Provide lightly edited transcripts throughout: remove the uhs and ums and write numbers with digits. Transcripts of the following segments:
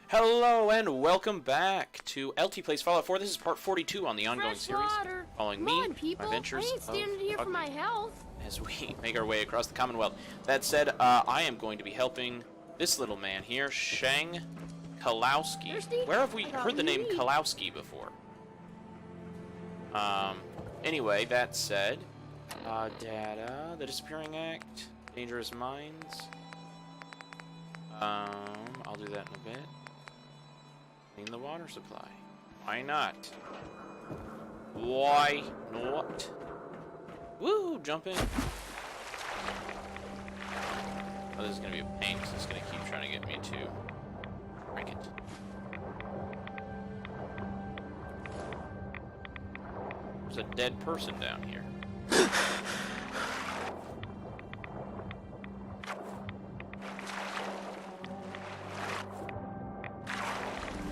Hello and welcome back to LT Plays Fallout 4. This is part 42 on the ongoing series, following me, my ventures I ain't standing here for my health. as we make our way across the Commonwealth. That said, I am going to be helping this little man here, Shang Kalowski. Thirsty? Where have we heard the name Kalowski before? Anyway, that said, data, the Disappearing Act, Dangerous Minds. I'll do that in a bit. Clean the water supply. Why not? Why not? Woo! Jump in. Oh, this is gonna be a pain because it's gonna keep trying to get me to break it. There's a dead person down here.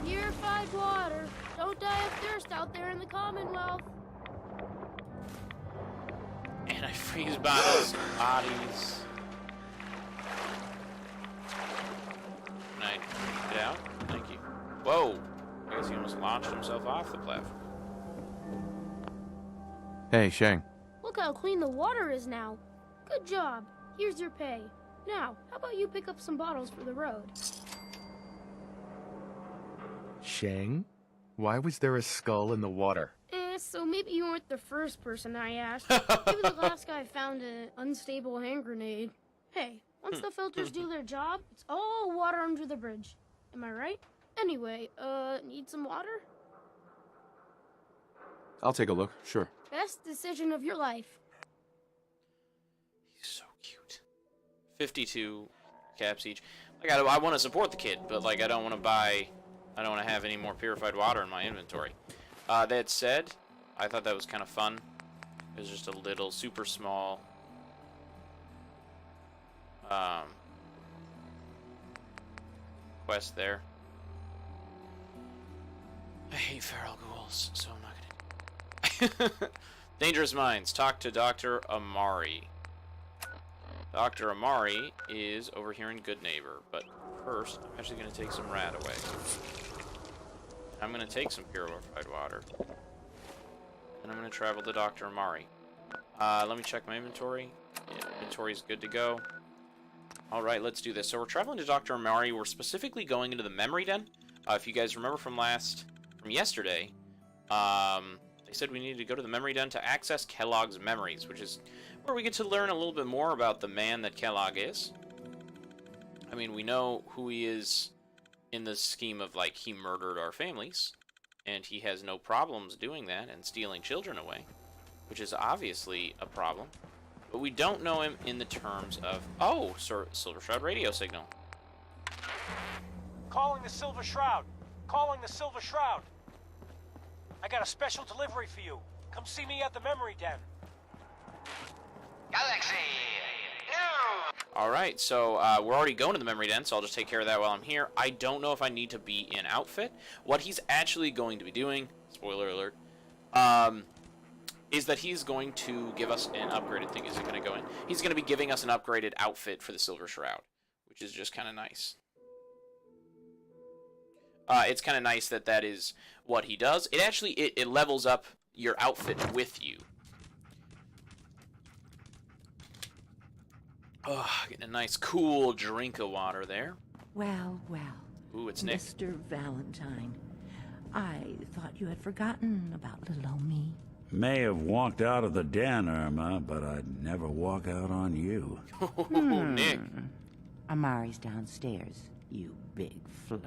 Purified water. Don't die of thirst out there in the Commonwealth. Antifreeze bottles, bodies. Can I get out? Thank you. Whoa! I guess he almost launched himself off the platform. Hey, Shang. Look how clean the water is now. Good job. Here's your pay. Now, how about you pick up some bottles for the road? Shang? Why was there a skull in the water? So maybe you weren't the first person I asked. Maybe the last guy found an unstable hand grenade. Hey, once the filters do their job, it's all water under the bridge. Am I right? Anyway, need some water? I'll take a look, sure. Best decision of your life. He's so cute. 52 caps each. Like, I want to support the kid, but, like, I don't want to have any more purified water in my inventory. That said, I thought that was kind of fun. It was just a little super small quest there. I hate feral ghouls, so I'm not gonna do it. Dangerous Minds. Talk to Dr. Amari. Dr. Amari is over here in Good Neighbor, but first, I'm actually going to take some rat away. I'm going to take some purified water. And I'm going to travel to Dr. Amari. Let me check my inventory. Yeah, inventory is good to go. Alright, let's do this. So we're traveling to Dr. Amari. We're specifically going into the memory den. If you guys remember from yesterday, they said we needed to go to the memory den to access Kellogg's memories, which is where we get to learn a little bit more about the man that Kellogg is. I mean, we know who he is in the scheme of, like, he murdered our families, and he has no problems doing that and stealing children away, which is obviously a problem. But we don't know him in the terms of, oh, Silver Shroud radio signal. Calling the Silver Shroud. Calling the Silver Shroud. I got a special delivery for you. Come see me at the memory den. Galaxy! No! Alright, so we're already going to the memory den, so I'll just take care of that while I'm here. I don't know if I need to be in outfit. What he's actually going to be doing, spoiler alert, is that he's going to give us an upgraded thing. Is it going to go in? He's going to be giving us an upgraded outfit for the Silver Shroud, which is just kind of nice. It's kind of nice that that is what he does. It actually, it levels up your outfit with you. Oh, getting a nice cool drink of water there. Well, well. Ooh, it's Nick. Mr. Valentine, I thought you had forgotten about little old me. May have walked out of the den, Irma, but I'd never walk out on you. Nick. Amari's downstairs, you big flirt.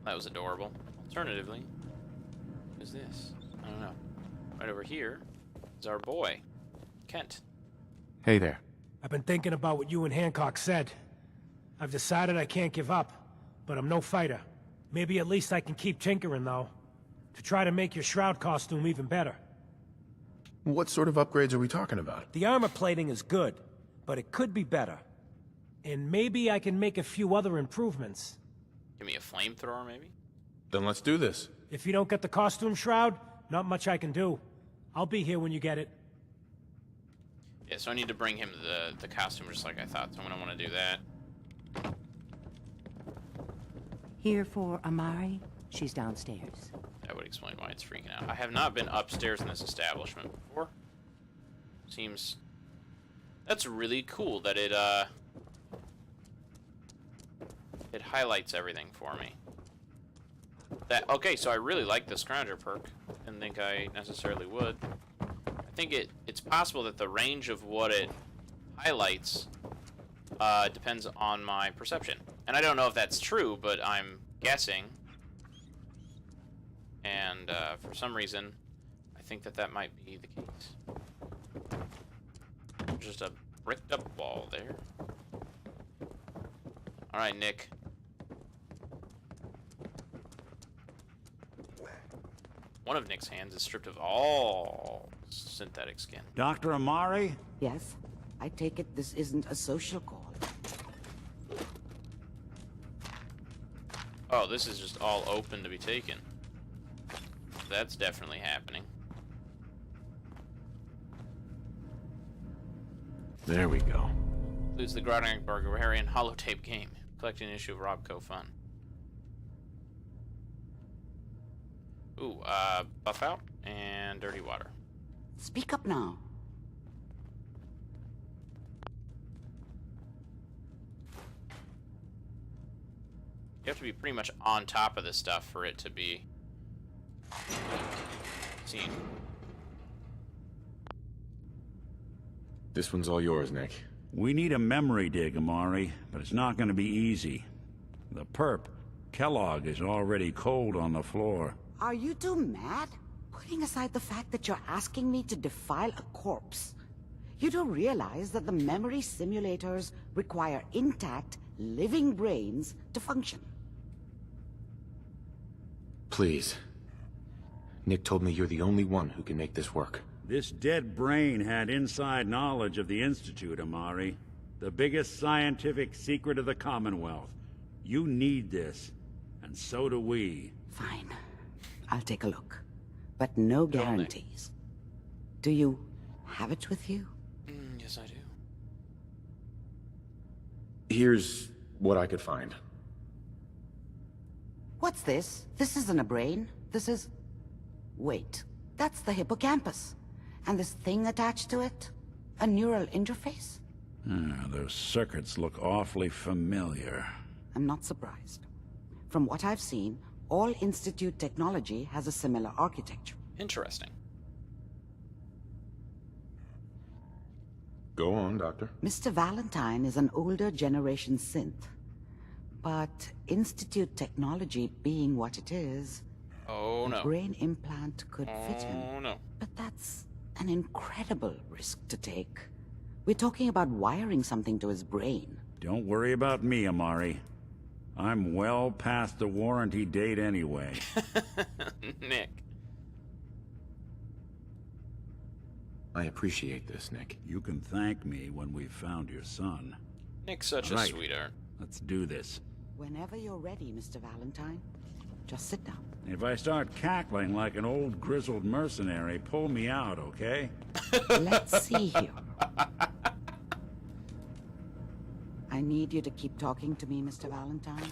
That was adorable. Alternatively, what is this? I don't know. Right over here is our boy, Kent. Hey there. I've been thinking about what you and Hancock said. I've decided I can't give up, but I'm no fighter. Maybe at least I can keep tinkering, though, to try to make your Shroud costume even better. What sort of upgrades are we talking about? The armor plating is good, but it could be better. And maybe I can make a few other improvements. Give me a flamethrower, maybe? Then let's do this. If you don't get the costume shroud, not much I can do. I'll be here when you get it. Yeah, so I need to bring him the costume just like I thought, so I'm gonna want to do that. Here for Amari? She's downstairs. That would explain why it's freaking out. I have not been upstairs in this establishment before. Seems... That's really cool that it highlights everything for me. Okay, so I really like the Scrounger perk. Didn't think I necessarily would. I think it's possible that the range of what it highlights depends on my perception. And I don't know if that's true, but I'm guessing. And for some reason, I think that might be the case. Just a bricked up wall there. Alright, Nick. One of Nick's hands is stripped of all synthetic skin. Dr. Amari? Yes? I take it this isn't a social call. Oh, this is just all open to be taken. That's definitely happening. There we go. Includes the Groningen Barbarian holotape game. Collecting an issue of Robco Fun. Ooh, buff out and dirty water. Speak up now. You have to be pretty much on top of this stuff for it to be seen. This one's all yours, Nick. We need a memory dig, Amari, but it's not going to be easy. The perp, Kellogg, is already cold on the floor. Are you two mad? Putting aside the fact that you're asking me to defile a corpse, you do realize that the memory simulators require intact, living brains to function. Please. Nick told me you're the only one who can make this work. This dead brain had inside knowledge of the Institute, Amari. The biggest scientific secret of the Commonwealth. You need this, and so do we. Fine. I'll take a look. But no guarantees. Do you have it with you? Yes, I do. Here's what I could find. What's this? This isn't a brain. This is... Wait. That's the hippocampus. And this thing attached to it? A neural interface? Those circuits look awfully familiar. I'm not surprised. From what I've seen, all Institute technology has a similar architecture. Interesting. Go on, Doctor. Mr. Valentine is an older generation synth. But Institute technology being what it is... Oh no. A brain implant could fit him. Oh no. But that's an incredible risk to take. We're talking about wiring something to his brain. Don't worry about me, Amari. I'm well past the warranty date anyway. Nick. I appreciate this, Nick. You can thank me when we've found your son. Nick's such a Right. sweetheart. Let's do this. Whenever you're ready, Mr. Valentine, just sit down. If I start cackling like an old grizzled mercenary, pull me out, okay? Let's see here. I need you to keep talking to me, Mr. Valentine.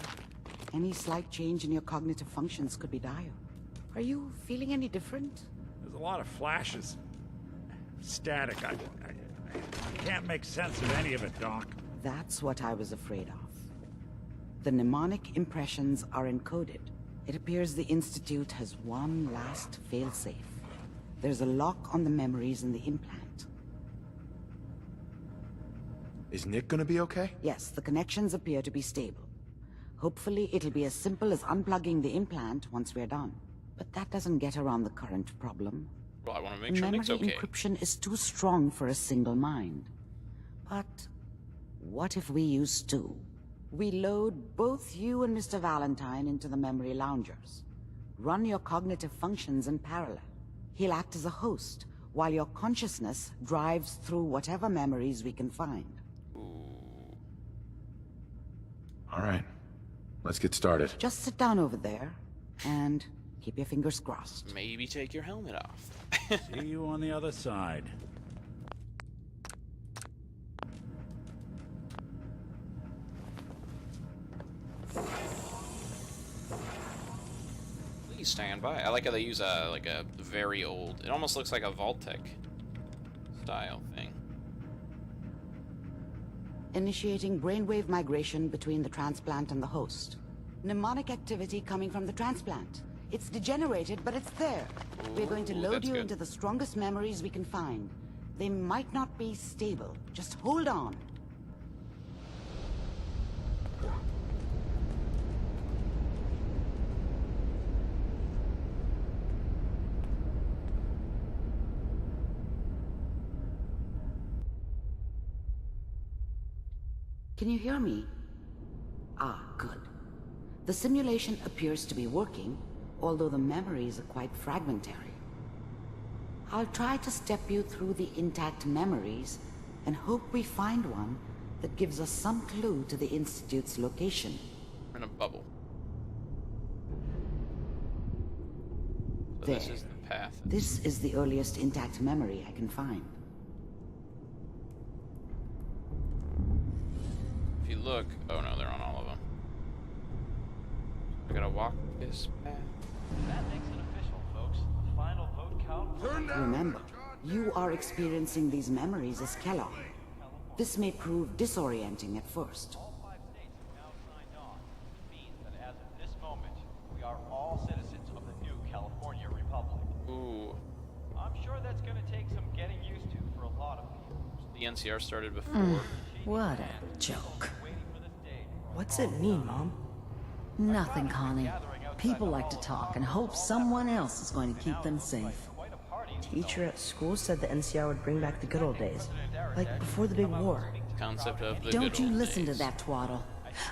Any slight change in your cognitive functions could be dire. Are you feeling any different? There's a lot of flashes. Static. I can't make sense of any of it, Doc. That's what I was afraid of. The mnemonic impressions are encoded. It appears the Institute has one last failsafe. There's a lock on the memories in the implant. Is Nick gonna be okay? Yes, the connections appear to be stable. Hopefully, it'll be as simple as unplugging the implant once we're done. But that doesn't get around the current problem. Well, I want to make sure Nick's Memory okay. encryption is too strong for a single mind. But what if we use two? We load both you and Mr. Valentine into the memory loungers. Run your cognitive functions in parallel. He'll act as a host, while your consciousness drives through whatever memories we can find. All right. Let's get started. Just sit down over there, and keep your fingers crossed. Maybe take your helmet off. See you on the other side. Please stand by. I like how they use a like a very old. It almost looks like a Vault-Tec style thing. Initiating brainwave migration between the transplant and the host. Mnemonic activity coming from the transplant. It's degenerated, but it's there. We're going to Ooh, load that's you good. into the strongest memories we can find. They might not be stable. Just hold on. Can you hear me? Ah, good. The simulation appears to be working, although the memories are quite fragmentary. I'll try to step you through the intact memories and hope we find one that gives us some clue to the Institute's location. We're in a bubble. So There. this is the path. This is the earliest intact memory I can find. If you look, oh no, they're on all of them. I gotta walk this path. That makes it official, folks. The final vote count. Remember, you are experiencing these memories as Kellogg. This may prove disorienting at first. All 5 states have now signed on, which means that as of this moment, we are all citizens of the new California Republic. Ooh, I'm sure that's going to take some getting used to for a lot of people. the NCR started before. What a joke. Waiting for this day. What's it mean, Mom? Nothing, Connie. People like to talk and hope someone else is going to keep them safe. Quite a party. Teacher at school said the NCR would bring back the good old days. Like before the big war. Concept of the Don't good you old listen to days. that twaddle.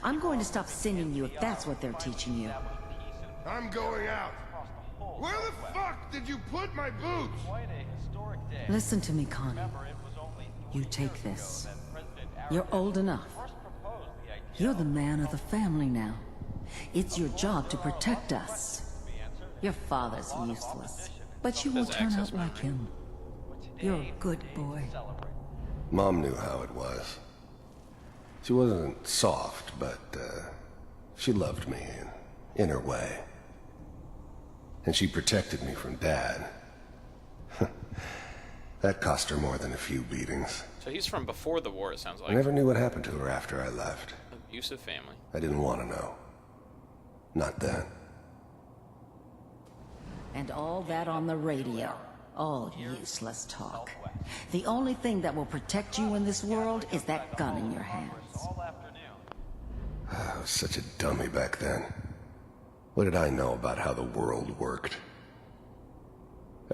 I'm going to stop sending you if that's what they're teaching you. I'm going out. Where the fuck did you put my boots? Quite a historic day. Listen to me, Connie. Remember, it was only You take this. that President You're old enough. first proposed the idea. You're the man of the family now. It's your job to protect us. Your father's useless, but you won't turn out like him. You're a good boy. Mom knew how it was. She wasn't soft, but she loved me in her way. And she protected me from Dad. That cost her more than a few beatings. So he's from before the war, it sounds I like. never knew what happened to her after I left. Abusive family. I didn't want to know. Not then. And all that on the radio. All useless talk. The only thing that will protect you in this world is that gun in your hands. I was such a dummy back then. What did I know about how the world worked?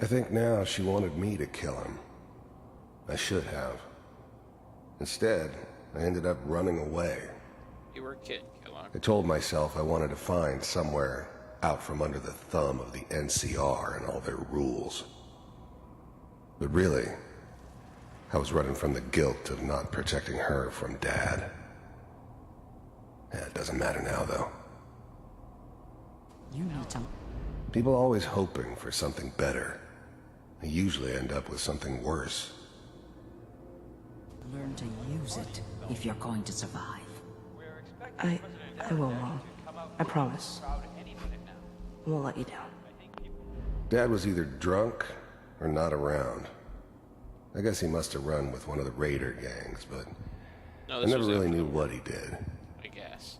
I think now she wanted me to kill him. I should have. Instead, I ended up running away. You were a kid, Kellogg. I told myself I wanted to find somewhere out from under the thumb of the NCR and all their rules. But really, I was running from the guilt of not protecting her from Dad. Yeah, it doesn't matter now, though. You need to People always hoping for something better. They usually end up with something worse. learn to use it if you're going to survive. I will, Mom. I promise. I won't let you down. Dad was either drunk or not around. I guess he must have run with one of the raider gangs, but No, I this never was really after knew the war, what he did. I guess.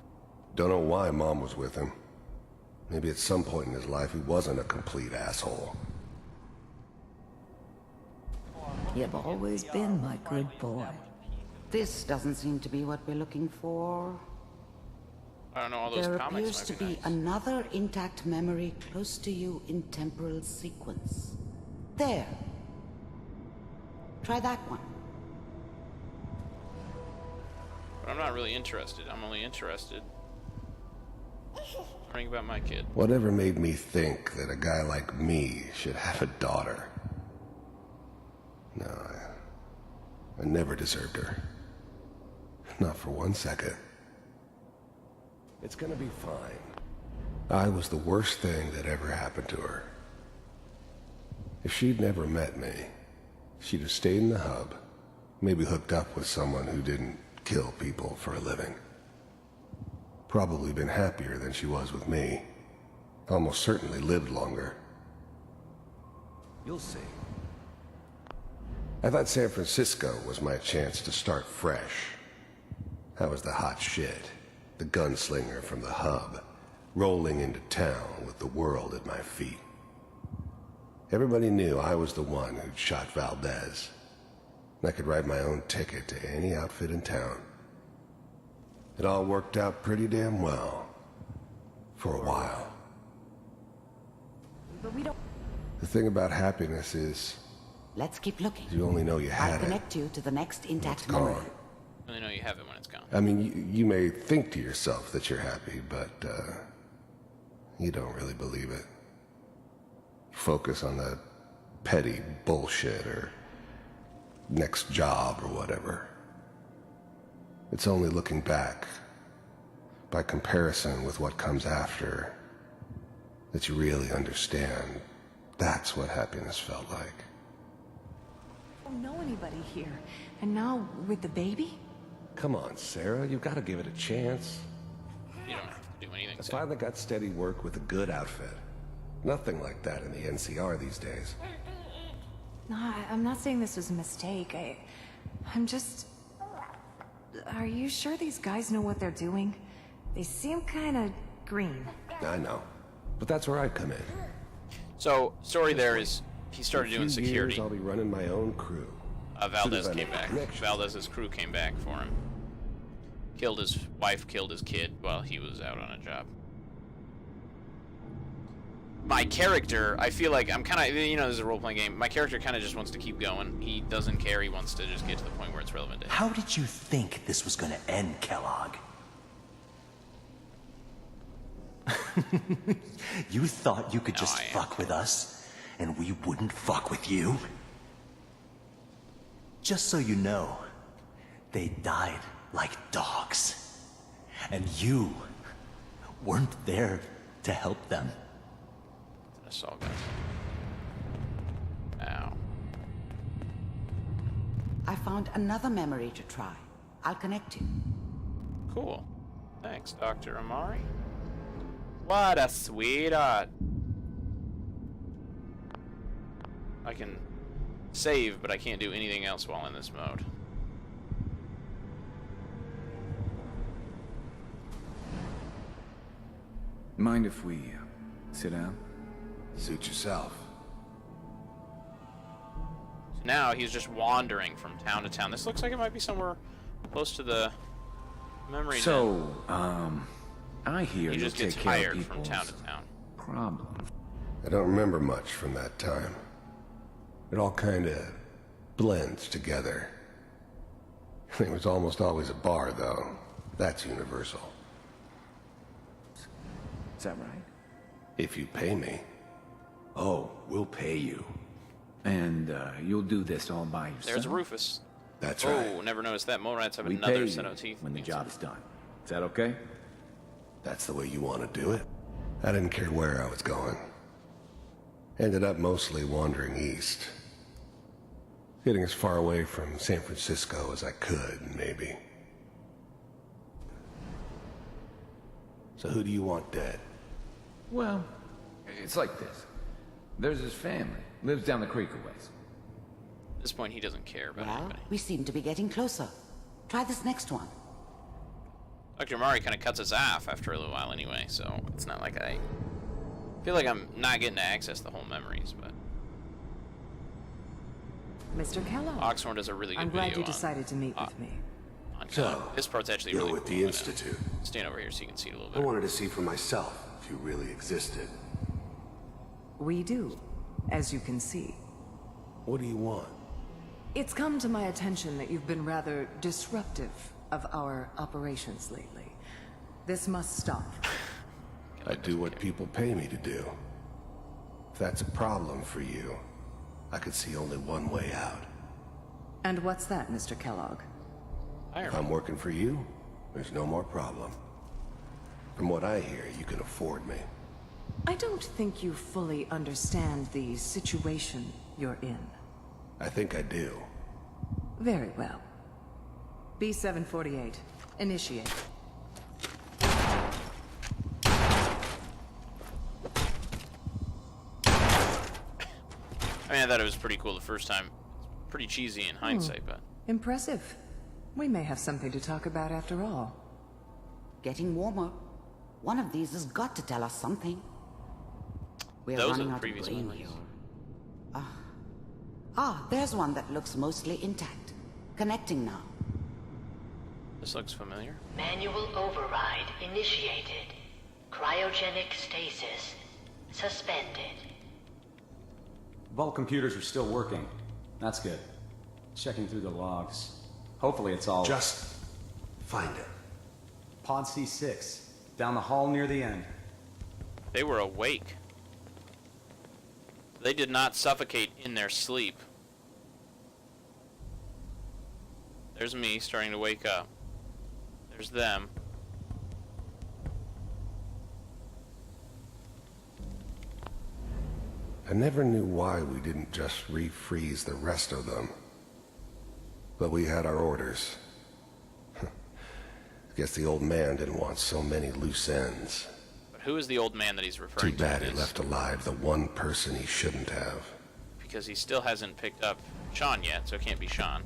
Don't know why Mom was with him. Maybe at some point in his life he wasn't a complete asshole. You've always been my good boy. This doesn't seem to be what we're looking for. I don't know, all those There comics appears to might be be nice. another intact memory close to you in temporal sequence. There. Try that one. But I'm not really interested. I'm only interested learning about my kid. Whatever made me think that a guy like me should have a daughter? No, I never deserved her. Not for 1 second. It's gonna be fine. I was the worst thing that ever happened to her. If she'd never met me, she'd have stayed in the hub, maybe hooked up with someone who didn't kill people for a living. Probably been happier than she was with me. almost certainly lived longer. You'll see. I thought San Francisco was my chance to start fresh. I was the hot shit, the gunslinger from the hub, rolling into town with the world at my feet. Everybody knew I was the one who'd shot Valdez. I could write my own ticket to any outfit in town. It all worked out pretty damn well. For a while. But we don't... The thing about happiness is, Let's keep looking. you only know you I'll had it. connect you to the next It's intact memory. gone. I only know you have it when it's gone. I mean, you may think to yourself that you're happy, but, you don't really believe it. Focus on that petty bullshit or next job or whatever. It's only looking back, by comparison with what comes after, that you really understand that's what happiness felt like. I don't know anybody here. And now, with the baby? Come on, Sarah, you've got to give it a chance. You don't have to do anything. I Sam. finally got steady work with a good outfit. Nothing like that in the NCR these days. No, I'm not saying this was a mistake. I'm just... Are you sure these guys know what they're doing? They seem kind of green. I know, but that's where I come in. So, story there is, he started In a doing few security. years, I'll be running my own crew. Valdez Soon as I came make back. connections. Valdez's crew came back for him. Killed his wife, killed his kid while he was out on a job. My character, I feel like I'm kind of, you know, this is a role-playing game. My character kind of just wants to keep going. He doesn't care. He wants to just get to the point where it's relevant to him. How did you think this was gonna end, Kellogg? You thought you could No, just I am. fuck with us, and we wouldn't fuck with you? Just so you know, they died like dogs. And you weren't there to help them. That's all, guys. Ow. I found another memory to try. I'll connect you. Cool. Thanks, Dr. Amari. What a sweetheart. I can save, but I can't do anything else while in this mode. Mind if we sit down? Suit yourself. So now he's just wandering from town to town. This looks like it might be somewhere close to the memory den. So, I hear He you'll just gets take care of hired from people's town to town. problems. I don't remember much from that time. It all kind of blends together. It was almost always a bar, though. That's universal. Is that right? If you pay me. Oh, we'll pay you. And, you'll do this all by yourself? There's Rufus. That's Oh, right. never noticed that. Mole rats have We another pay set you of teeth. when the job is done. Is that okay? That's the way you want to do it. I didn't care where I was going. Ended up mostly wandering east. Getting as far away from San Francisco as I could, maybe. So who do you want dead? Well, it's like this. There's his family. Lives down the creek a ways. At this point, he doesn't care about Well, anybody. we seem to be getting closer. Try this next one. Dr. Amari kind of cuts us off after a little while anyway, so it's not like I feel like I'm not getting to access the whole memories, but Mr. Kellogg, Oxhorn does a really good I'm glad video you decided to meet with me. on So, this part's actually you're really with cool. the I'm Institute. gonna stand over here so you can see it a little I bit. wanted to see for myself if you really existed. We do, as you can see. What do you want? It's come to my attention that you've been rather disruptive of our operations lately. This must stop. I do what people pay me to do. If that's a problem for you, I could see only one way out. And what's that, Mr. Kellogg? If I'm working for you, there's no more problem. From what I hear, you can afford me. I don't think you fully understand the situation you're in. I think I do. Very well. B-748, initiate. I mean, I thought it was pretty cool the first time. It's pretty cheesy in hindsight, but... Impressive. We may have something to talk about after all. Getting warmer. One of these has got to tell us something. We're Those running are the out of previous grain memories. here. There's one that looks mostly intact. Connecting now. This looks familiar. Manual override initiated. Cryogenic stasis suspended. Vault computers are still working. That's good. Checking through the logs. Hopefully it's all... Just find it. Pod C6. Down the hall near the end. They were awake. They did not suffocate in their sleep. There's me starting to wake up. There's them. I never knew why we didn't just refreeze the rest of them. But we had our orders. Guess the old man didn't want so many loose ends. But who is the old man that he's referring Too to? bad he left alive the one person he shouldn't have. Because he still hasn't picked up Sean yet, so it can't be Sean.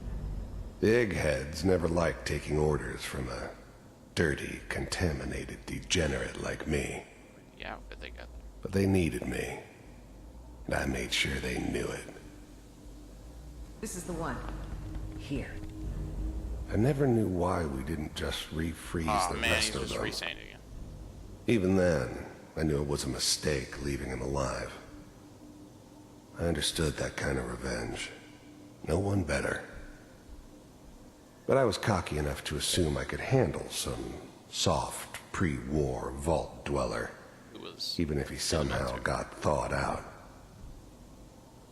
The eggheads never liked taking orders from a dirty, contaminated degenerate like me. Yeah, but they got that. But they needed me. And I made sure they knew it. This is the one. Here. I never knew why we didn't just refreeze the man, rest he's of just them. re-saying it again. Even then, I knew it was a mistake leaving him alive. I understood that kind of revenge. No one better. But I was cocky enough to assume I could handle some soft, pre-war vault dweller, even if he somehow got thawed out.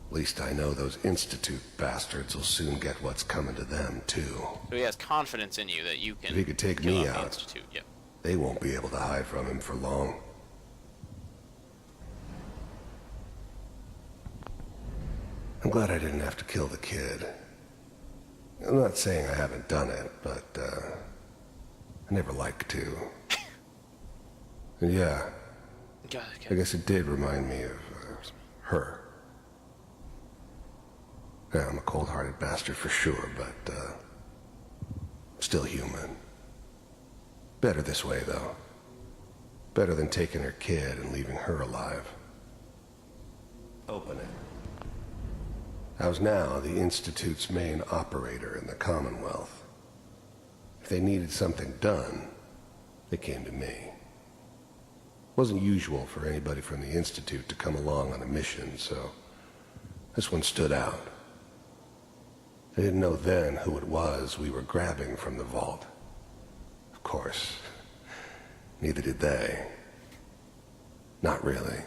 At least I know those Institute bastards will soon get what's coming to them, too. So he has confidence in you that you can If he could take kill me off the out, Institute. Yep. they won't be able to hide from him for long. I'm glad I didn't have to kill the kid. I'm not saying I haven't done it, but, I never liked to. And yeah, I guess it did remind me of, her. Yeah, I'm a cold-hearted bastard for sure, but, still human. Better this way, though. Better than taking her kid and leaving her alive. Open it. I was now the Institute's main operator in the Commonwealth. If they needed something done, they came to me. It wasn't usual for anybody from the Institute to come along on a mission, so this one stood out. I didn't know then who it was we were grabbing from the vault. Of course, neither did they. Not really.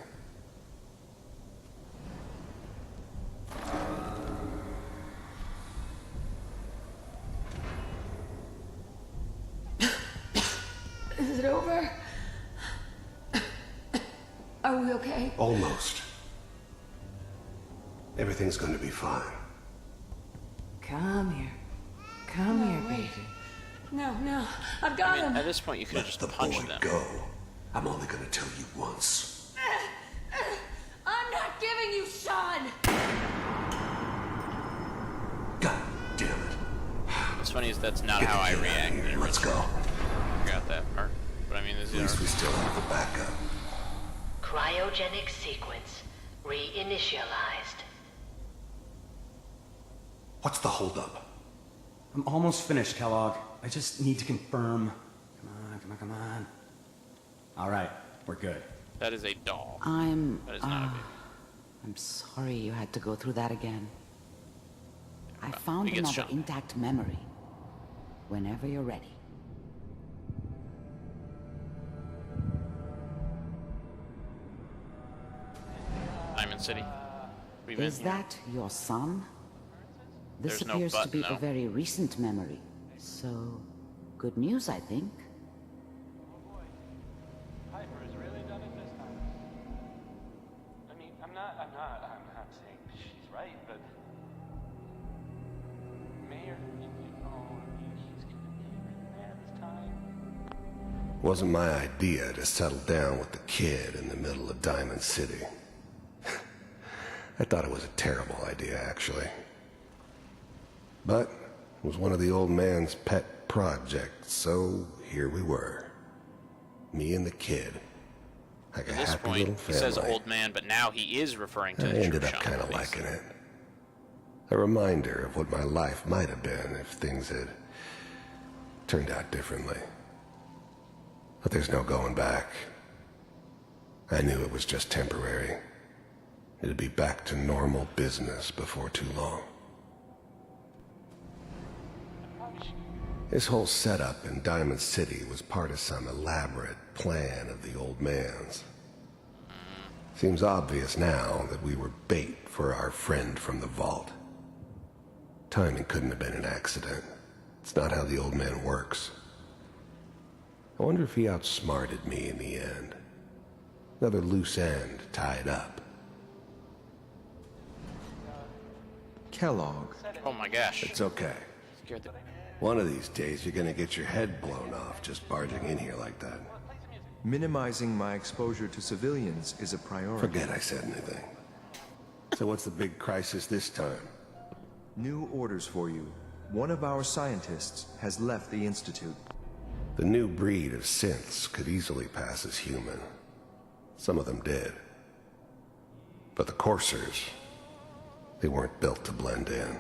Is it over? Are we okay? Almost. Everything's gonna be fine. Come here. Come here, wait. baby. No, I've got him. At this point, you could have just punched them. Go. I'm only gonna tell you once. I'm not giving you Sean. God damn it. What's funny is that's not Get how the I kid out of reacted. here. Let's go. I forgot that part. But I mean, this At least we is still have the backup. Cryogenic sequence reinitialized. What's the holdup? I'm almost finished, Kellogg. I just need to confirm. Come on. All right, we're good. that is a doll. I'm That is not a baby. I'm sorry you had to go through that again. I found he gets another shot. intact memory. Whenever you're ready. Diamond City. We've been Is here. that your son? This There's no appears to button, be though. a very recent memory. So, good news, I think. Piper has really done it this time. I mean, I'm not saying she's right, but Mayor, he's gonna be mad this time. Wasn't my idea to settle down with the kid in the middle of Diamond City. I thought it was a terrible idea, actually. But it was one of the old man's pet projects, so here we were. Me and the kid. Like a At this happy point, little he family. says old man, but now he is referring to I the ended true up Sean kind of movies. liking it. A reminder of what my life might have been if things had turned out differently. But there's no going back. I knew it was just temporary. It'd be back to normal business before too long. This whole setup in Diamond City was part of some elaborate plan of the old man's. Seems obvious now that we were bait for our friend from the vault. Timing couldn't have been an accident. It's not how the old man works. I wonder if he outsmarted me in the end. Another loose end tied up. Kellogg. Oh my gosh. It's okay. Scared the... One of these days, you're gonna get your head blown off just barging in here like that. Minimizing my exposure to civilians is a priority. Forget I said anything. So what's the big crisis this time? New orders for you. One of our scientists has left the Institute. The new breed of synths could easily pass as human. Some of them did. But the coursers, they weren't built to blend in.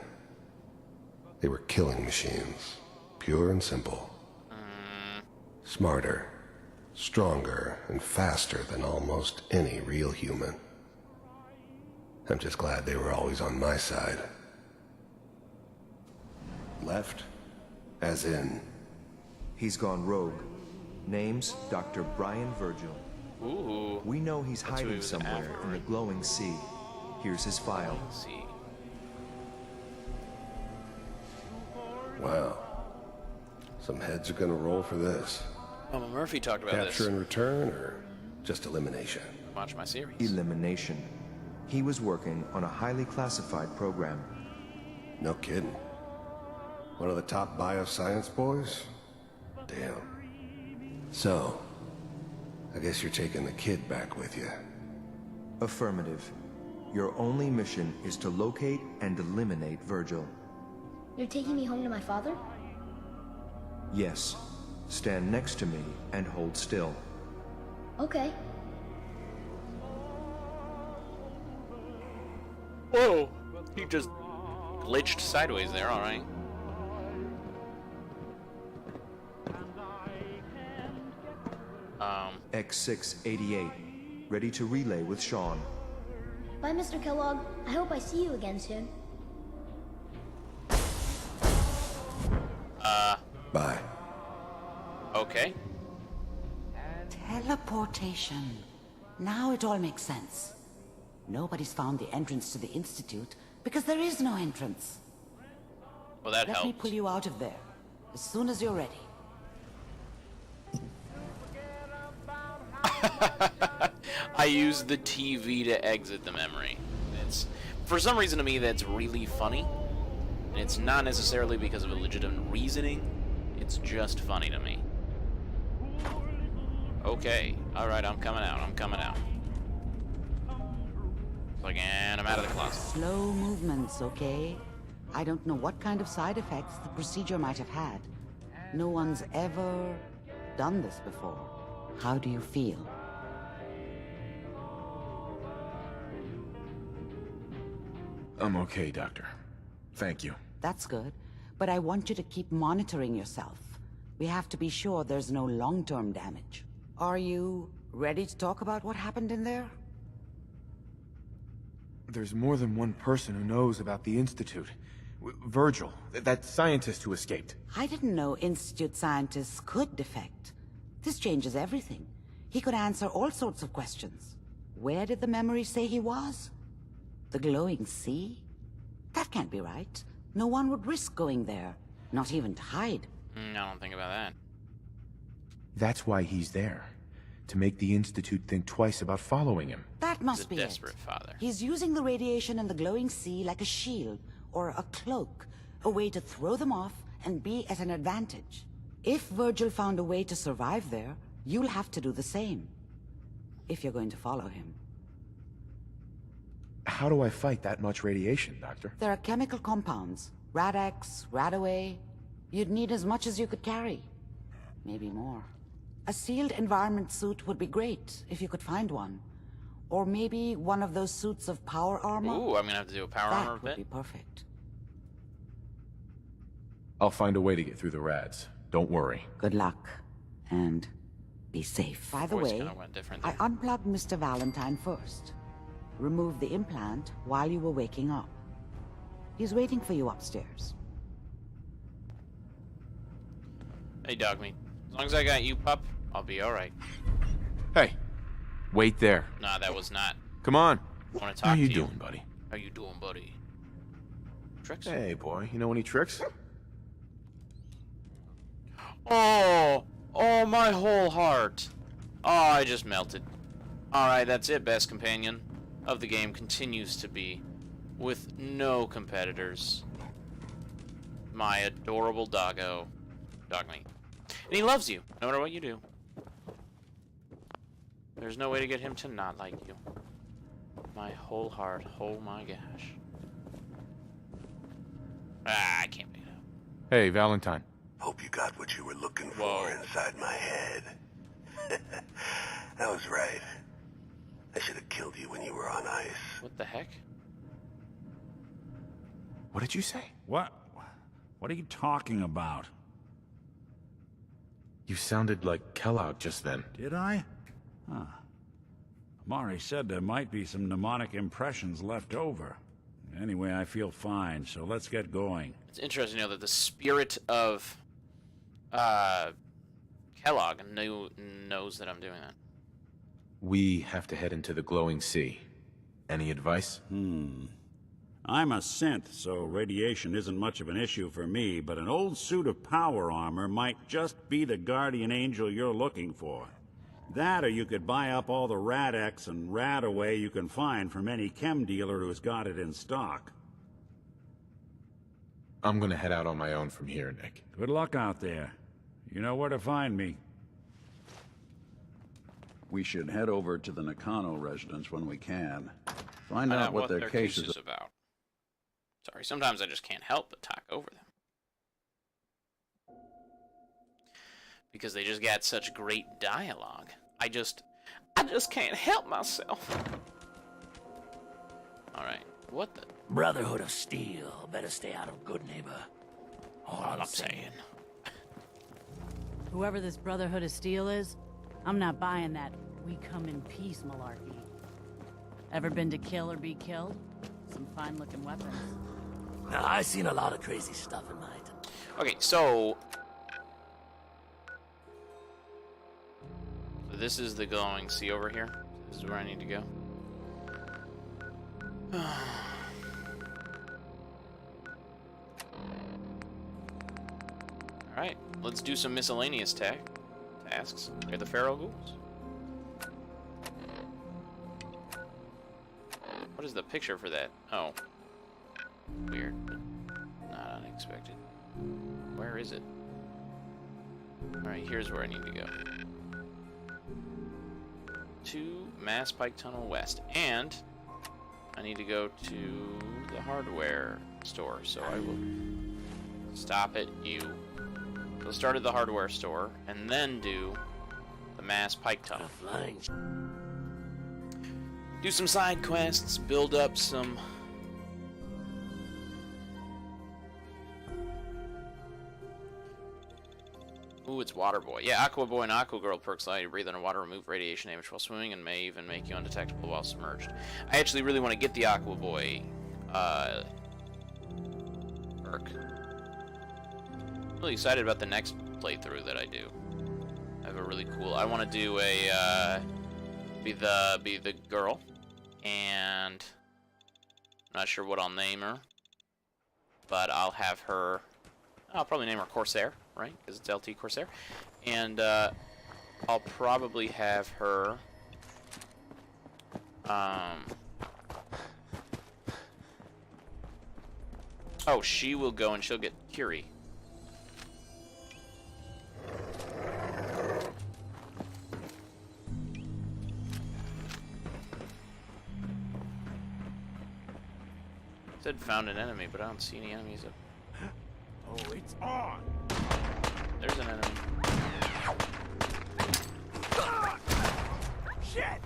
They were killing machines, pure and simple. Smarter, stronger, and faster than almost any real human. I'm just glad they were always on my side. Left? As in? He's gone rogue. Name's Dr. Brian Virgil. Ooh. We know he's That's who he hiding was somewhere after. in the glowing sea. Here's his file. See. Wow. Some heads are gonna roll for this. Mama Murphy talked about Capture and return, or just elimination? this. Watch my series. Elimination. He was working on a highly classified program. No kidding. One of the top bioscience boys? Damn. So, I guess you're taking the kid back with you. Affirmative. Your only mission is to locate and eliminate Virgil. You're taking me home to my father? Yes. Stand next to me and hold still. Okay. Whoa! He just glitched sideways there, alright. X688. Ready to relay with Sean. Bye, Mr. Kellogg. I hope I see you again soon. Bye. Okay. Teleportation. Now it all makes sense. Nobody's found the entrance to the Institute because there is no entrance. Well, that Let me helped. pull you out of there as soon as you're ready. I use the TV to exit the memory. It's, for some reason to me, that's really funny. And it's not necessarily because of a legitimate reasoning. It's just funny to me. Okay. Alright, I'm coming out. I'm coming out. Like, and I'm out of the closet. Slow movements, okay? I don't know what kind of side effects the procedure might have had. No one's ever done this before. How do you feel? I'm okay, Doctor. Thank you. That's good, but I want you to keep monitoring yourself. We have to be sure there's no long-term damage. Are you ready to talk about what happened in there? There's more than one person who knows about the Institute. Virgil, that scientist who escaped. I didn't know Institute scientists could defect. This changes everything. He could answer all sorts of questions. Where did the memory say he was? The glowing sea? That can't be right. No one would risk going there, not even to hide. I don't think about that. That's why he's there. To make the Institute think twice about following him. That must He's a be desperate it. father. He's using the radiation in the glowing sea like a shield, or a cloak, a way to throw them off and be at an advantage. If Virgil found a way to survive there, you'll have to do the same. If you're going to follow him. How do I fight that much radiation, Doctor? There are chemical compounds. Rad-X, Radaway. You'd need as much as you could carry. Maybe more. A sealed environment suit would be great, if you could find one. Or maybe one of those suits of power armor. Ooh, I'm gonna have to do a power armor That would bit. be perfect. I'll find a way to get through the rads. Don't worry. Good luck. And be safe. By the Voice way, kinda went different I there. unplugged Mr. Valentine first. Removed the implant while you were waking up. He's waiting for you upstairs. Hey, dog meat. As long as I got you, pup, I'll be alright. Hey, wait there. Nah, that was not. Come on. I want to talk How you to you. doing, buddy? How you doing, buddy? Tricks? Hey, boy. You know any tricks? Oh, my whole heart. Oh, I just melted. Alright, that's it, best companion of the game continues to be, with no competitors, my adorable doggo, dog meat. And he loves you, no matter what you do. There's no way to get him to not like you. My whole heart, oh my gosh. Ah, I can't make it out. Hey, Valentine. Hope you got what you were looking for inside my head. I was right. I should have killed you when you were on ice. What the heck? What did you say? What are you talking about? You sounded like Kellogg just then. Did I? Huh. Amari said there might be some mnemonic impressions left over. Anyway, I feel fine, so let's get going. It's interesting to know that the spirit of Kellogg knows that I'm doing that. We have to head into the glowing sea. Any advice? I'm a synth, so radiation isn't much of an issue for me, but an old suit of power armor might just be the guardian angel you're looking for. That, or you could buy up all the Rad-X and Radaway you can find from any chem dealer who's got it in stock. I'm gonna head out on my own from here, Nick. Good luck out there. You know where to find me. We should head over to the Nakano residence when we can. Find Find out what their case is about. Sorry, sometimes I just can't help but talk over them. Because they just got such great dialogue. I just can't help myself. Alright, what the... Brotherhood of Steel. Better stay out of Good Neighbor. All I'm saying. Whoever this Brotherhood of Steel is, I'm not buying that we come in peace malarkey. Ever been to kill or be killed? Some fine-looking weapons. Now, I've seen a lot of crazy stuff in my time. Okay, so this is the glowing sea over here. This is where I need to go. Alright, let's do some miscellaneous tasks. Here are the feral ghouls. What is the picture for that? Oh. Weird, but not unexpected. Where is it? Alright, here's where I need to go. To Mass Pike Tunnel West. And I need to go to the hardware store, so I will stop at you. So start at the hardware store, and then do the Mass Pike Tunnel. Do some side quests, build up some... Ooh, it's Water Boy. Yeah, Aqua Boy and Aqua Girl perks allow you to breathe underwater, remove radiation damage while swimming, and may even make you undetectable while submerged. I actually really want to get the Aqua Boy perk. I'm really excited about the next playthrough that I do. I have a really cool... I want to do a... be the girl. And... I'm not sure what I'll name her. But I'll have her... I'll probably name her Corsair, right? Because it's LT Corsair. And I'll probably have her... Oh, she will go and she'll get Curie. Said found an enemy, but I don't see any enemies. Oh, it's on. There's an enemy. Shit!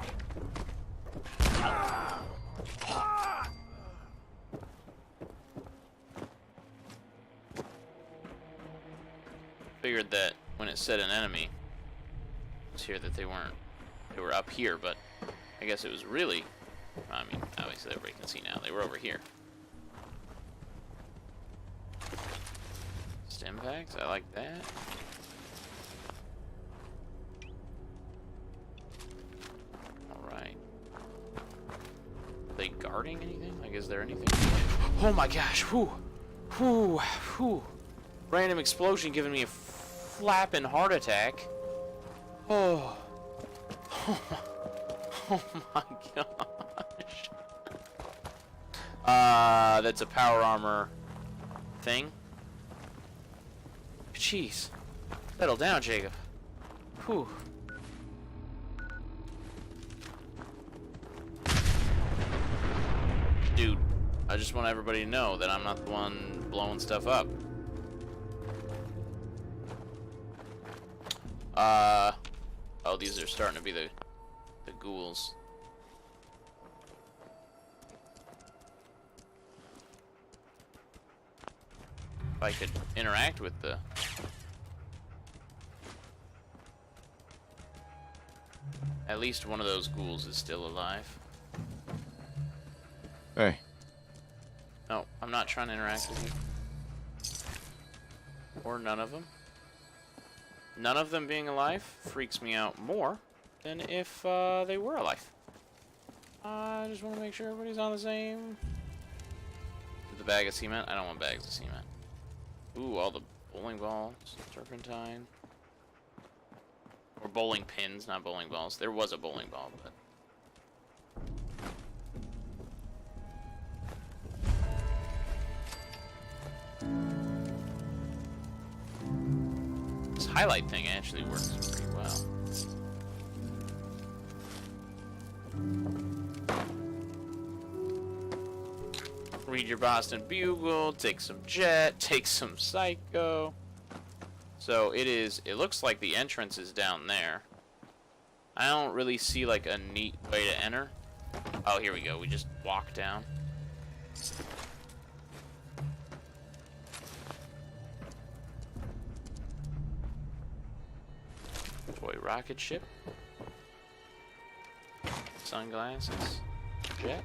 Figured that when it said an enemy, it was here that they weren't. They were up here, but I guess it was really. I mean, obviously everybody can see now. They were over here. Stim packs, I like that. Alright. Are they guarding anything? Like, is there anything? Oh my gosh! Whoo! Whoo! Whoo! Random explosion giving me a flapping heart attack. Oh. Oh my gosh. That's a power armor thing. Jeez. Settle down, Jacob. Whew. Dude, I just want everybody to know that I'm not the one blowing stuff up. Oh, these are starting to be the ghouls. If I could interact with the... At least one of those ghouls is still alive. Hey. No, I'm not trying to interact with you. Or none of them. None of them being alive freaks me out more than if they were alive. I just want to make sure everybody's on the same... The bag of cement? I don't want bags of cement. Ooh, all the bowling balls, turpentine. Or bowling pins, not bowling balls. There was a bowling ball, but... This highlight thing actually works pretty well. Read your Boston Bugle, take some Jet, take some Psycho. So it looks like the entrance is down there. I don't really see like a neat way to enter. Oh, here we go. We just walk down. Toy rocket ship. Sunglasses. Jet.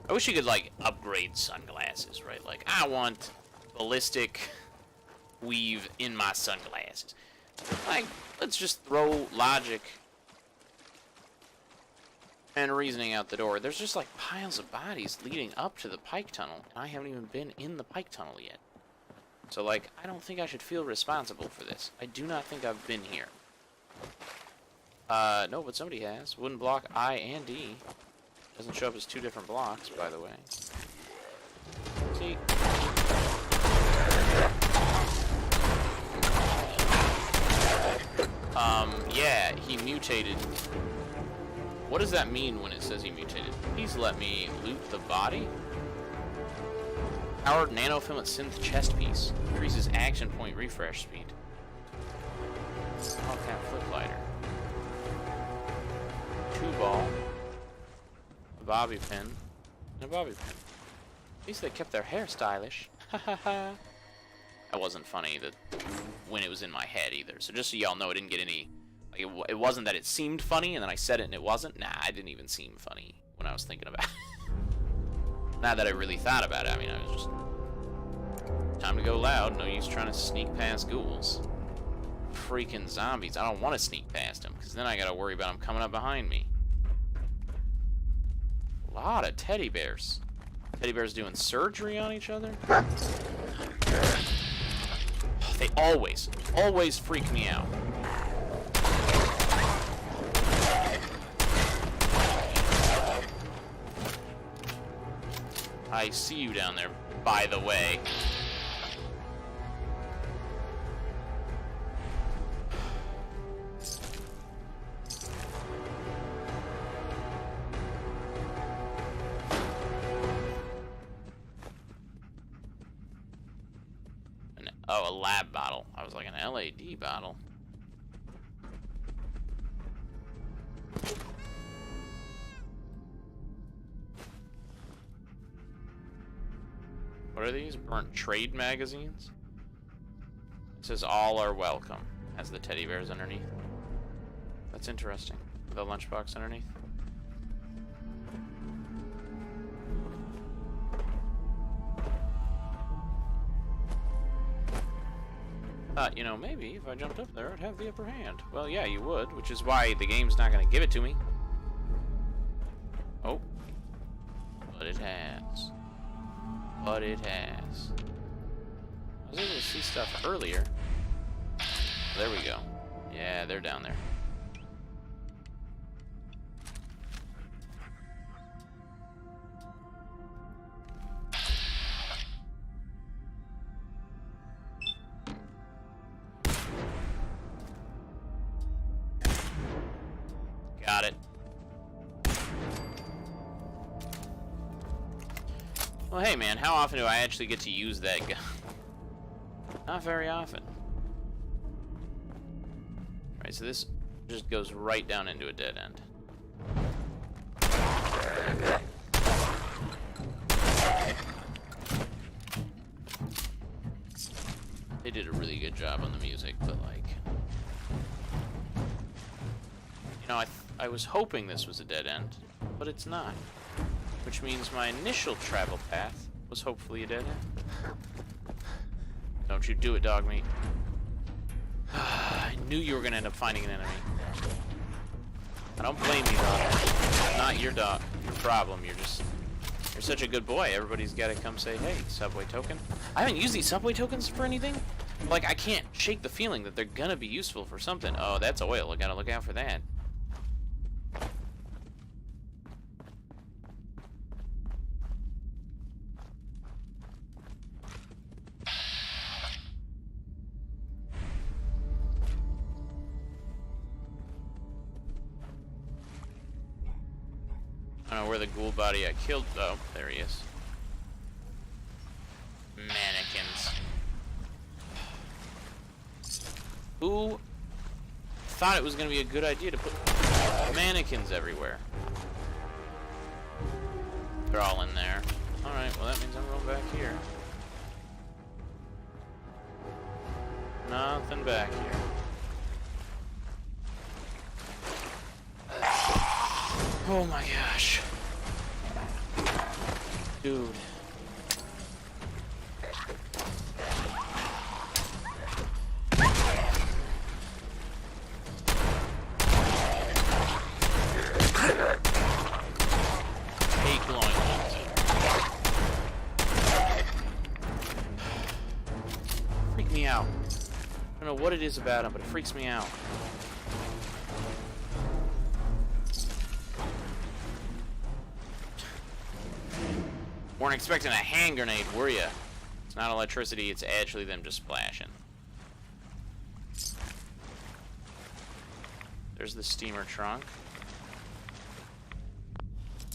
I wish you could like upgrade sunglasses, right? Like, I want ballistic weave in my sunglasses. Like, let's just throw logic and reasoning out the door. There's just like piles of bodies leading up to the Pike Tunnel, and I haven't even been in the Pike Tunnel yet. So like, I don't think I should feel responsible for this. I do not think I've been here. No, but somebody has. Wooden block I and D. Doesn't show up as two different blocks, by the way. See? Yeah, he mutated. What does that mean when it says he mutated? Please let me loot the body. Powered nanofilament synth chest piece. Increases action point refresh speed. Oh, kind of flip glider. 2-ball. A bobby pin. And a bobby pin. At least they kept their hair stylish. Ha ha ha. That wasn't funny when it was in my head either. So just so y'all know, it didn't get any... Like it wasn't that it seemed funny and then I said it and it wasn't. Nah, it didn't even seem funny when I was thinking about it. Not that I really thought about it. I mean, I was just... Time to go loud. No use trying to sneak past ghouls. Freaking zombies. I don't want to sneak past them because then I gotta worry about them coming up behind me. A lot of teddy bears. Teddy bears doing surgery on each other. They always freak me out. I see you down there, by the way. Oh, a lab bottle. I was like, an LAD bottle. What are these? Burnt trade magazines? It says all are welcome. Has the teddy bears underneath. That's interesting. The lunchbox underneath. Thought, you know, maybe if I jumped up there, I'd have the upper hand. Well, yeah, you would, which is why the game's not going to give it to me. Oh. But it has. But it has. I was able to see stuff earlier. There we go. Yeah, they're down there. Got it. Well, hey man, how often do I actually get to use that gun? Not very often. Alright, so this just goes right down into a dead end. They did a really good job on the music, but like... You know, I was hoping this was a dead end, but it's not. Which means my initial travel path was hopefully a dead end. Don't you do it, dog meat. I knew you were gonna end up finding an enemy. I don't blame you, dog. Not your dog. Your problem. You're such a good boy. Everybody's gotta come say, hey, subway token. I haven't used these subway tokens for anything. Like, I can't shake the feeling that they're gonna be useful for something. Oh, that's oil. I gotta look out for that. I don't know where the ghoul body I killed. Oh, there he is. Mannequins. Who thought it was going to be a good idea to put mannequins everywhere? They're all in there. Alright, well that means I'm going back here. Nothing back here. Oh my gosh. Dude. Hate glowing holes. Freak me out. I don't know what it is about him, but it freaks me out. Weren't expecting a hand grenade, were ya? It's not electricity, it's actually them just splashing. There's the steamer trunk.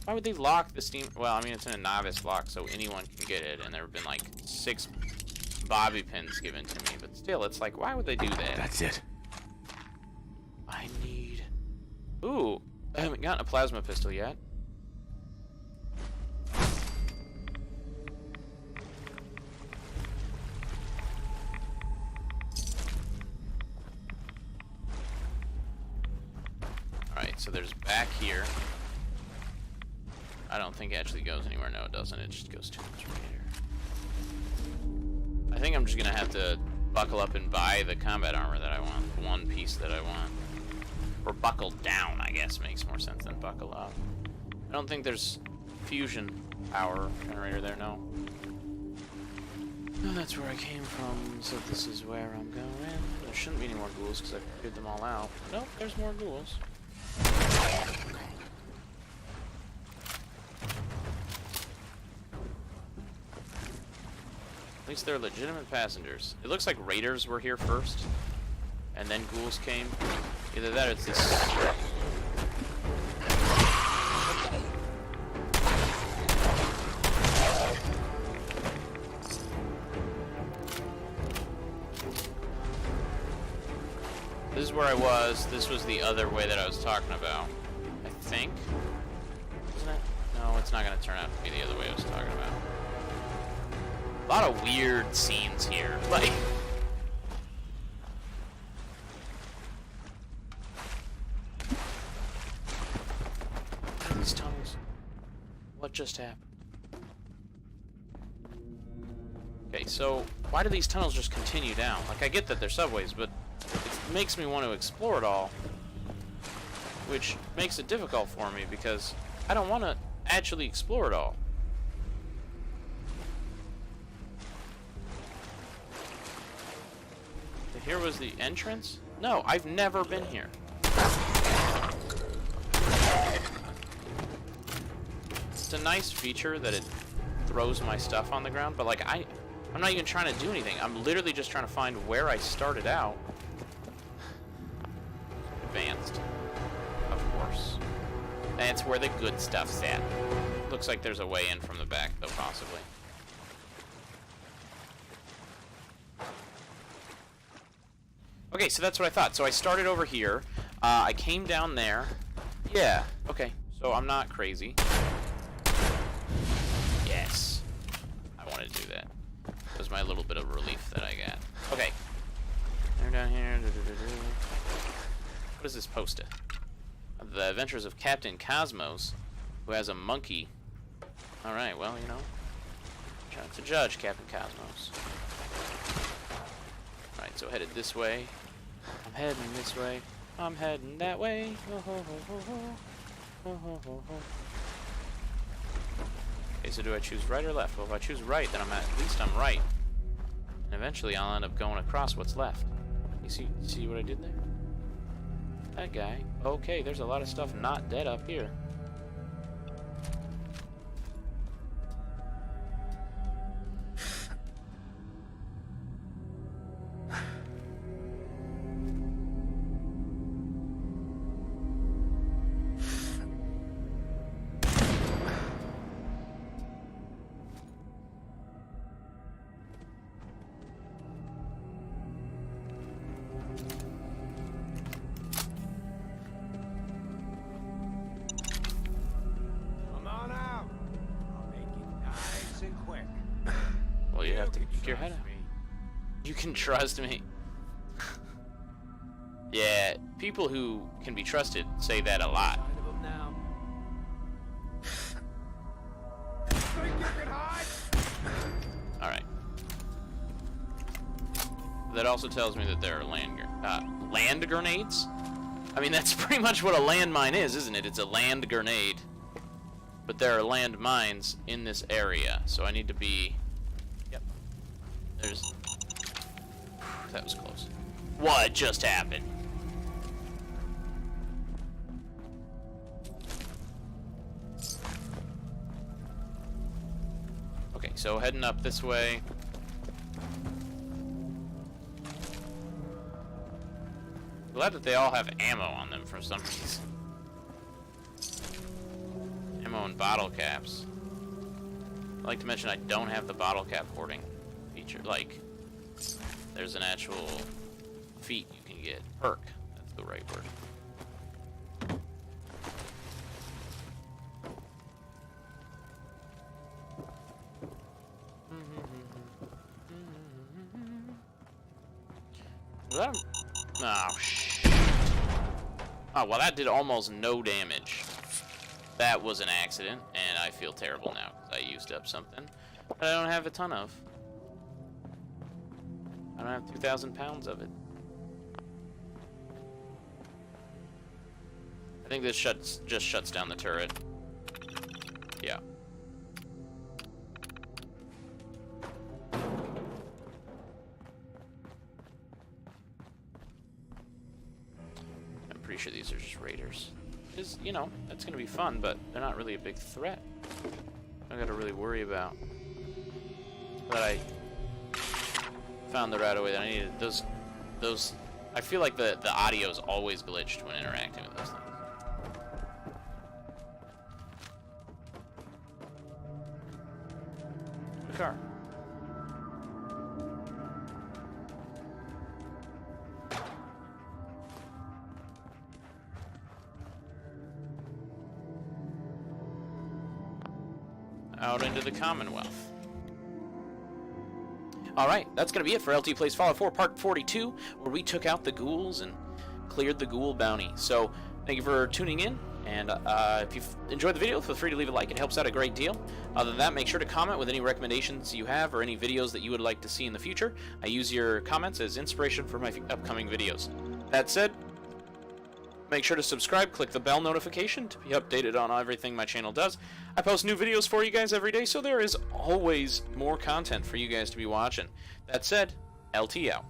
Why would they lock the steam? Well, I mean, it's in a novice lock, so anyone can get it, and there have been like 6 bobby pins given to me, but still, it's like, why would they do that? That's it. I need... Ooh, I haven't gotten a plasma pistol yet. Alright, so there's back here. I don't think it actually goes anywhere. No, it doesn't. It just goes to this right here. I think I'm just gonna have to buckle up and buy the combat armor that I want. The one piece that I want. Or buckle down, I guess, makes more sense than buckle up. I don't think there's fusion power generator there, no. No, that's where I came from, so this is where I'm going. There shouldn't be any more ghouls because I've cleared them all out. Nope, there's more ghouls. At least they're legitimate passengers. It looks like raiders were here first, and then ghouls came. Either that or it's this... This is where I was. This was the other way that I was talking about. I think. Isn't it? No, it's not going to turn out to be the other way I was talking about. A lot of weird scenes here. Like... What are these tunnels? What just happened? Okay, so why do these tunnels just continue down? Like, I get that they're subways, but it makes me want to explore it all, which makes it difficult for me because I don't want to actually explore it all. Here was the entrance? No, I've never been here. It's a nice feature that it throws my stuff on the ground, but like I'm not even trying to do anything. I'm literally just trying to find where I started out. Advanced. Of course. That's where the good stuff's at. Looks like there's a way in from the back, though, possibly. Okay, so that's what I thought. So I started over here. I came down there. Yeah, okay. So I'm not crazy. Yes. I wanted to do that. That was my little bit of relief that I got. Okay. They're down here. What is this poster? The Adventures of Captain Cosmos, who has a monkey. Alright, well, you know. Try not to judge Captain Cosmos. Alright, so headed this way. I'm heading this way. I'm heading that way. Oh, ho, ho, ho, ho. Oh, ho, ho, ho. Okay, so do I choose right or left? Well, if I choose right, then at least I'm right. And eventually I'll end up going across what's left. You see what I did there? That guy. Okay, there's a lot of stuff not dead up here. Well, you have to kick your head out. You can trust me. Yeah, people who can be trusted say that a lot. Alright. That also tells me that there are land grenades? I mean, that's pretty much what a landmine is, isn't it? It's a land grenade. But there are land mines in this area, so I need to be... Yep. There's... That was close. What just happened? Okay, so heading up this way. Glad that they all have ammo on them for some reason. Ammo and bottle caps. I'd like to mention I don't have the bottle cap hoarding feature. Like, there's an actual feat you can get. Perk. That's the right word. Oh, shit. Oh, well, that did almost no damage. That was an accident, and I feel terrible now because I used up something that I don't have a ton of. I don't have 2,000 pounds of it. I think this just shuts down the turret. Yeah. I'm pretty sure these are just raiders. Because, you know, that's going to be fun, but they're not really a big threat. I gotta really worry about. But I found the right away that I needed. Those. I feel like the audio is always glitched when interacting with those things. The car. out into the Commonwealth. Alright, that's going to be it for LT Plays Fallout 4 Part 42, where we took out the ghouls and cleared the ghoul bounty. So, thank you for tuning in, and if you've enjoyed the video, feel free to leave a like. It helps out a great deal. Other than that, make sure to comment with any recommendations you have or any videos that you would like to see in the future. I use your comments as inspiration for my upcoming videos. That said, make sure to subscribe, click the bell notification to be updated on everything my channel does. I post new videos for you guys every day, so there is always more content for you guys to be watching. That said, LT out.